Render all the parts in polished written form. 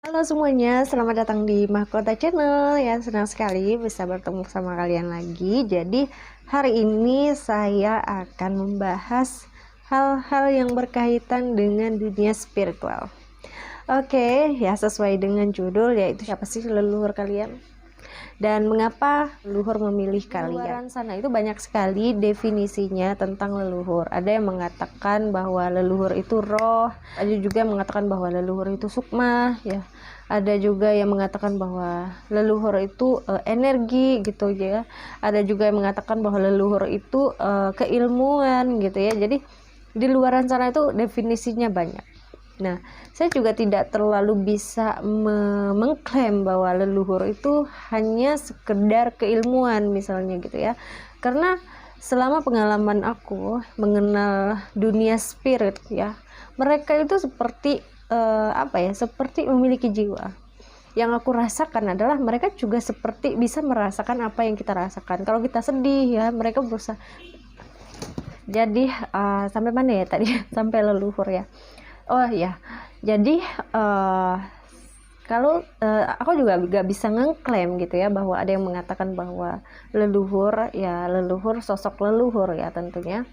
Halo semuanya, selamat datang di Mahkota Channel. Ya, senang sekali bisa bertemu sama kalian lagi. Jadi, hari ini saya akan membahas hal-hal yang berkaitan dengan dunia spiritual. Oke, ya sesuai dengan judul, yaitu siapa sih leluhur kalian? Dan mengapa leluhur memilih kalian? Di luar sana itu banyak sekali definisinya tentang leluhur. Ada yang mengatakan bahwa leluhur itu roh, ada juga yang mengatakan bahwa leluhur itu sukma, ya. Ada juga yang mengatakan bahwa leluhur itu energi gitu ya. Ada juga yang mengatakan bahwa leluhur itu keilmuan gitu ya. Jadi di luar sana itu definisinya banyak. Nah, saya juga tidak terlalu bisa mengklaim bahwa leluhur itu hanya sekedar keilmuan misalnya gitu ya. Karena selama pengalaman aku mengenal dunia spirit ya, mereka itu seperti seperti memiliki jiwa. Yang aku rasakan adalah mereka juga seperti bisa merasakan apa yang kita rasakan. Kalau kita sedih ya, mereka berusaha. Jadi sampai mana ya tadi? Sampai leluhur ya. Oh ya, jadi kalau aku juga gak bisa ngeklaim gitu ya bahwa ada yang mengatakan bahwa leluhur sosok leluhur ya tentunya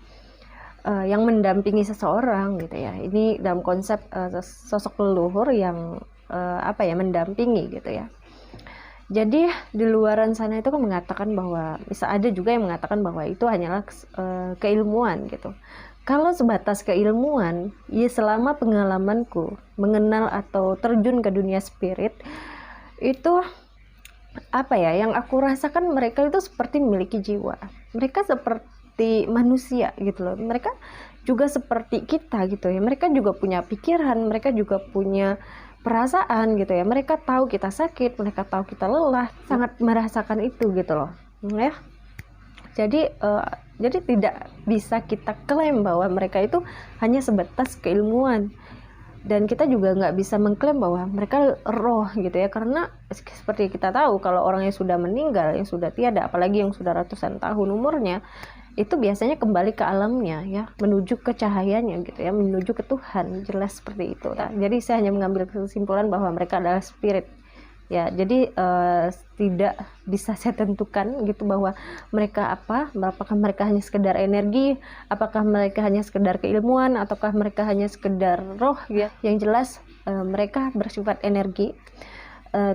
yang mendampingi seseorang gitu ya. Ini dalam konsep sosok leluhur yang mendampingi gitu ya. Jadi di luaran sana itu kan mengatakan bahwa bisa ada juga yang mengatakan bahwa itu hanyalah keilmuan gitu. Kalau sebatas keilmuan, ya selama pengalamanku mengenal atau terjun ke dunia spirit, itu yang aku rasakan mereka itu seperti memiliki jiwa. Mereka seperti manusia gitu loh. Mereka juga seperti kita gitu ya. Mereka juga punya pikiran, mereka juga punya perasaan gitu ya. Mereka tahu kita sakit, mereka tahu kita lelah, sangat merasakan itu gitu loh. Ya. Jadi tidak bisa kita klaim bahwa mereka itu hanya sebatas keilmuan, dan kita juga nggak bisa mengklaim bahwa mereka roh gitu ya, karena seperti kita tahu kalau orang yang sudah meninggal, yang sudah tiada, apalagi yang sudah ratusan tahun umurnya, itu biasanya kembali ke alamnya ya, menuju ke cahayanya gitu ya, menuju ke Tuhan, jelas seperti itu ya. Jadi saya hanya mengambil kesimpulan bahwa mereka adalah spirit. Ya, jadi tidak bisa saya tentukan gitu bahwa mereka apakah mereka hanya sekedar energi, apakah mereka hanya sekedar keilmuan, ataukah mereka hanya sekedar roh ya. Yang jelas mereka bersifat energi,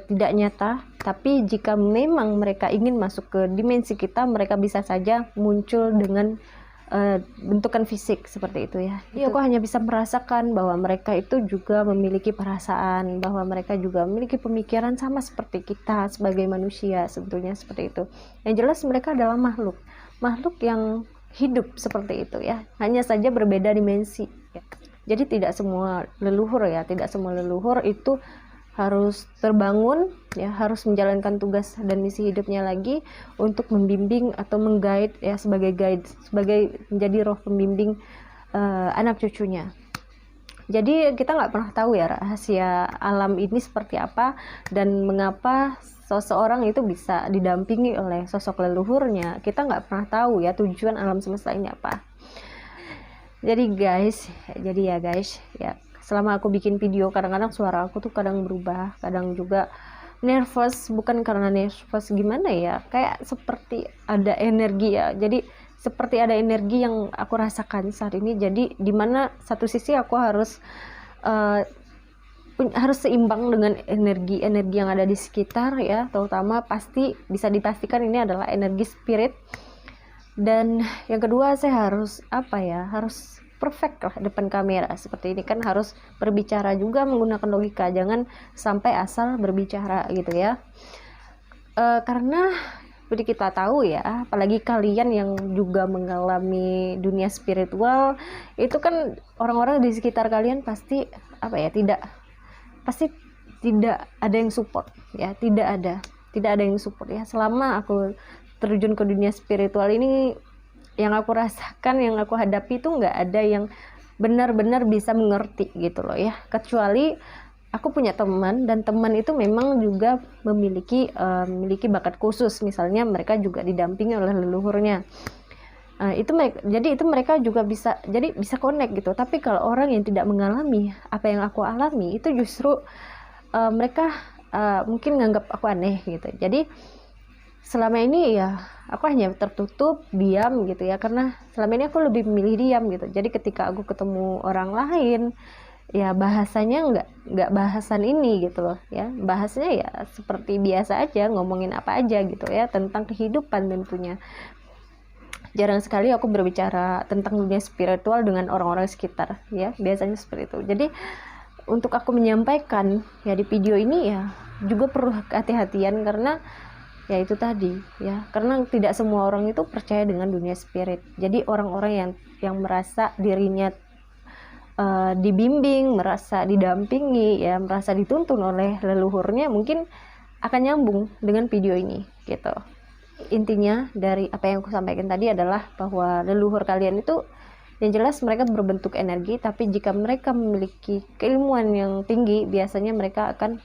tidak nyata, tapi jika memang mereka ingin masuk ke dimensi kita, mereka bisa saja muncul dengan bentukan fisik seperti itu ya. Jadi aku hanya bisa merasakan bahwa mereka itu juga memiliki perasaan, bahwa mereka juga memiliki pemikiran sama seperti kita sebagai manusia, sebetulnya seperti itu. Yang jelas mereka adalah makhluk yang hidup seperti itu ya, hanya saja berbeda dimensi ya. Jadi tidak semua leluhur itu harus terbangun ya, harus menjalankan tugas dan misi hidupnya lagi untuk membimbing atau mengguide ya, sebagai menjadi roh pembimbing anak cucunya. Jadi kita nggak pernah tahu ya rahasia alam ini seperti apa dan mengapa seseorang itu bisa didampingi oleh sosok leluhurnya. Kita nggak pernah tahu ya tujuan alam semesta ini apa. Jadi guys ya, selama aku bikin video kadang-kadang suara aku tuh kadang berubah, kadang juga nervous, bukan karena nervous gimana ya, kayak seperti ada energi ya. Jadi seperti ada energi yang aku rasakan saat ini. Jadi dimana satu sisi aku harus seimbang dengan energi yang ada di sekitar ya, terutama pasti bisa dipastikan ini adalah energi spirit. Dan yang kedua saya harus harus perfect lah depan kamera seperti ini kan, harus berbicara juga menggunakan logika, jangan sampai asal berbicara gitu ya. Karena seperti kita tahu ya, apalagi kalian yang juga mengalami dunia spiritual, itu kan orang-orang di sekitar kalian pasti tidak ada yang support ya, tidak ada yang support ya. Selama aku terjun ke dunia spiritual ini, yang aku rasakan, yang aku hadapi itu nggak ada yang benar-benar bisa mengerti gitu loh ya, kecuali aku punya teman, dan teman itu memang juga memiliki bakat khusus, misalnya mereka juga didampingi oleh leluhurnya. Jadi itu mereka juga bisa connect gitu. Tapi kalau orang yang tidak mengalami apa yang aku alami, itu justru mereka mungkin nganggap aku aneh gitu. Jadi selama ini ya aku hanya tertutup, diam gitu ya, karena selama ini aku lebih memilih diam gitu. Jadi ketika aku ketemu orang lain, ya bahasanya nggak bahasan ini gitu loh ya, bahasanya ya seperti biasa aja, ngomongin apa aja gitu ya, tentang kehidupan tentunya. Jarang sekali aku berbicara tentang dunia spiritual dengan orang-orang sekitar ya, biasanya seperti itu. Jadi untuk aku menyampaikan ya di video ini ya juga perlu hati-hatian, karena ya itu tadi ya, karena tidak semua orang itu percaya dengan dunia spirit. Jadi orang-orang yang merasa dirinya dibimbing, merasa didampingi ya, merasa dituntun oleh leluhurnya, mungkin akan nyambung dengan video ini gitu. Intinya dari apa yang aku sampaikan tadi adalah bahwa leluhur kalian itu yang jelas mereka berbentuk energi, tapi jika mereka memiliki keilmuan yang tinggi, biasanya mereka akan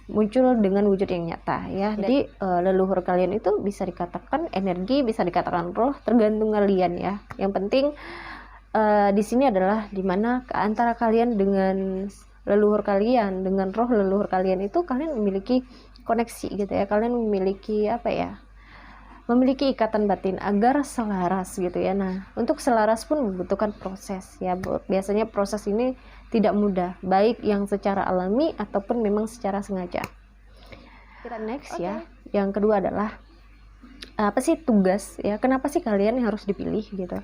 muncul dengan wujud yang nyata ya. Jadi leluhur kalian itu bisa dikatakan energi, bisa dikatakan roh, tergantung kalian ya. Yang penting di sini adalah dimana antara kalian dengan leluhur kalian, dengan roh leluhur kalian itu kalian memiliki koneksi gitu ya. Kalian memiliki apa ya? Memiliki ikatan batin agar selaras gitu ya. Nah, untuk selaras pun membutuhkan proses ya. Biasanya proses ini tidak mudah, baik yang secara alami ataupun memang secara sengaja. Kita next ya. Yang kedua adalah apa sih tugas ya? Kenapa sih kalian harus dipilih gitu?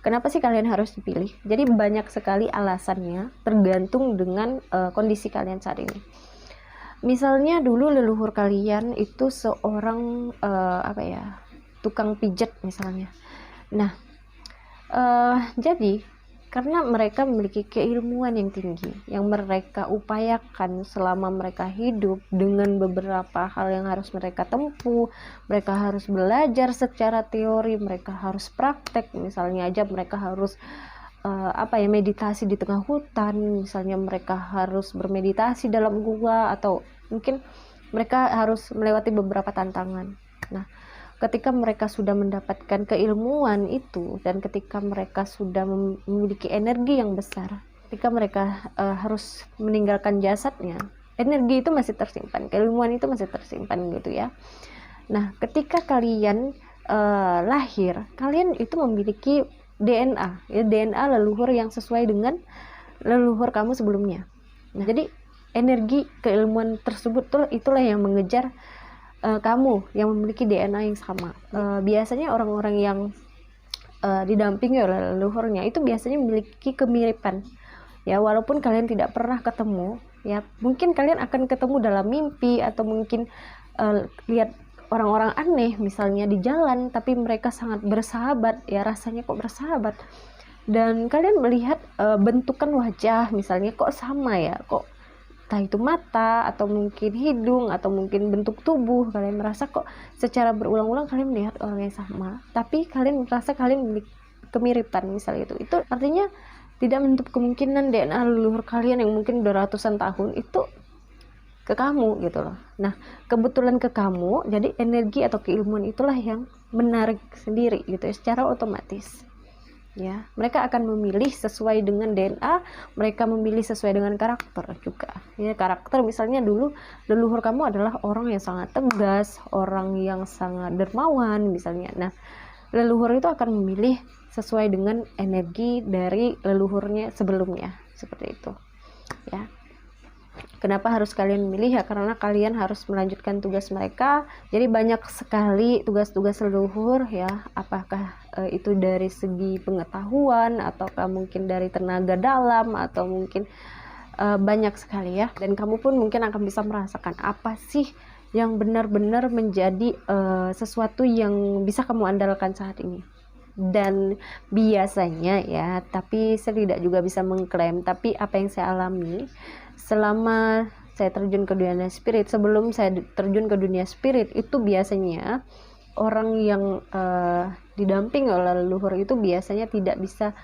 Kenapa sih kalian harus dipilih? Jadi banyak sekali alasannya, tergantung dengan kondisi kalian saat ini. Misalnya dulu leluhur kalian itu seorang tukang pijat misalnya. Nah, jadi karena mereka memiliki keilmuan yang tinggi yang mereka upayakan selama mereka hidup, dengan beberapa hal yang harus mereka tempuh, mereka harus belajar secara teori, mereka harus praktek, misalnya aja mereka harus meditasi di tengah hutan, misalnya mereka harus bermeditasi dalam gua, atau mungkin mereka harus melewati beberapa tantangan. Nah, ketika mereka sudah mendapatkan keilmuan itu, dan ketika mereka sudah memiliki energi yang besar, ketika mereka harus meninggalkan jasadnya, energi itu masih tersimpan, keilmuan itu masih tersimpan gitu ya. Nah, ketika kalian lahir, kalian itu memiliki DNA ya, DNA leluhur yang sesuai dengan leluhur kamu sebelumnya. Nah, jadi energi keilmuan tersebut itulah yang mengejar kamu yang memiliki DNA yang sama. Biasanya orang-orang yang didampingi oleh leluhurnya itu biasanya memiliki kemiripan ya, walaupun kalian tidak pernah ketemu ya, mungkin kalian akan ketemu dalam mimpi, atau mungkin lihat orang-orang aneh misalnya di jalan, tapi mereka sangat bersahabat ya, rasanya kok bersahabat, dan kalian melihat bentukan wajah misalnya kok sama ya, kok entah itu mata atau mungkin hidung atau mungkin bentuk tubuh, kalian merasa kok secara berulang-ulang kalian melihat orang yang sama, tapi kalian merasa kalian memiliki kemiripan misalnya. Itu artinya tidak menutup kemungkinan DNA leluhur kalian yang mungkin udah ratusan tahun itu ke kamu gitu loh. Nah, kebetulan ke kamu, jadi energi atau keilmuan itulah yang menarik sendiri gitu ya, secara otomatis. Ya, mereka akan memilih sesuai dengan DNA, mereka memilih sesuai dengan karakter juga. Ya, karakter misalnya dulu leluhur kamu adalah orang yang sangat tegas, orang yang sangat dermawan misalnya. Nah, leluhur itu akan memilih sesuai dengan energi dari leluhurnya sebelumnya, seperti itu. Ya. Kenapa harus kalian memilih ya? Karena kalian harus melanjutkan tugas mereka. Jadi banyak sekali tugas-tugas leluhur ya. Apakah itu dari segi pengetahuan, ataukah mungkin dari tenaga dalam, atau mungkin banyak sekali ya. Dan kamu pun mungkin akan bisa merasakan apa sih yang benar-benar menjadi sesuatu yang bisa kamu andalkan saat ini. Dan biasanya ya, tapi saya tidak juga bisa mengklaim, tapi apa yang saya alami selama saya terjun ke dunia spirit, sebelum saya terjun ke dunia spirit, itu biasanya orang yang didamping oleh leluhur itu biasanya tidak bisa,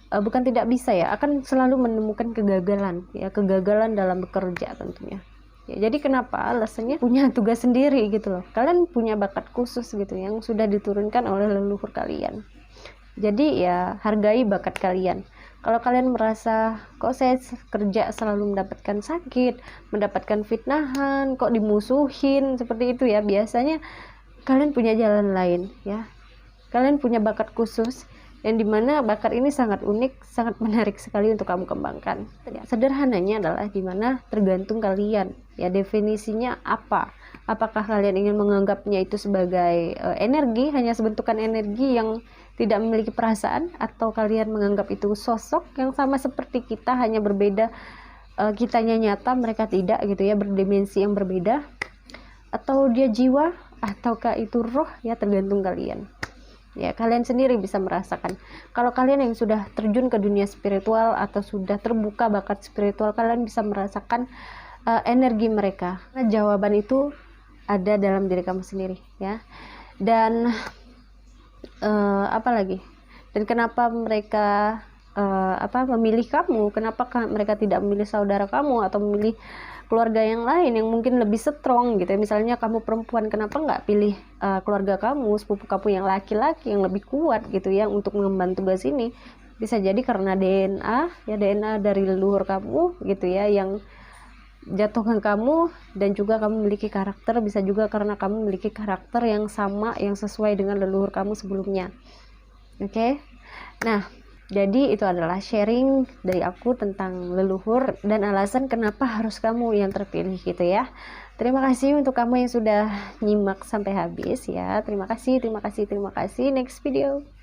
bukan tidak bisa ya, akan selalu menemukan kegagalan ya, kegagalan dalam bekerja tentunya ya. Jadi kenapa? Alasannya punya tugas sendiri gitu loh, kalian punya bakat khusus gitu yang sudah diturunkan oleh leluhur kalian. Jadi ya hargai bakat kalian, Kalau kalian merasa kok saya kerja selalu mendapatkan sakit, mendapatkan fitnahan, kok dimusuhin seperti itu ya, biasanya kalian punya jalan lain ya. Kalian punya bakat khusus yang dimana bakat ini sangat unik, sangat menarik sekali untuk kamu kembangkan. Sederhananya adalah dimana tergantung kalian ya, definisinya apa. Apakah kalian ingin menganggapnya itu sebagai energi, hanya sebentukan energi yang tidak memiliki perasaan, atau kalian menganggap itu sosok yang sama seperti kita, hanya berbeda, kitanya nyata, mereka tidak gitu ya, berdimensi yang berbeda, atau dia jiwa, ataukah itu roh ya, tergantung kalian ya. Kalian sendiri bisa merasakan. Kalau kalian yang sudah terjun ke dunia spiritual atau sudah terbuka bakat spiritual, kalian bisa merasakan energi mereka. Nah, jawaban itu ada dalam diri kamu sendiri ya. Dan apa lagi, dan kenapa mereka memilih kamu, kenapa mereka tidak memilih saudara kamu atau memilih keluarga yang lain yang mungkin lebih strong gitu ya. Misalnya kamu perempuan, kenapa nggak pilih keluarga kamu, sepupu kamu yang laki-laki yang lebih kuat gitu ya untuk mengemban tugas ini. Bisa jadi karena DNA ya, DNA dari leluhur kamu gitu ya yang jatuhkan kamu, dan juga kamu memiliki karakter. Bisa juga karena kamu memiliki karakter yang sama, yang sesuai dengan leluhur kamu sebelumnya. Oke. Nah, jadi itu adalah sharing dari aku tentang leluhur dan alasan kenapa harus kamu yang terpilih gitu ya. Terima kasih untuk kamu yang sudah nyimak sampai habis ya. Terima kasih, terima kasih, terima kasih. Next video.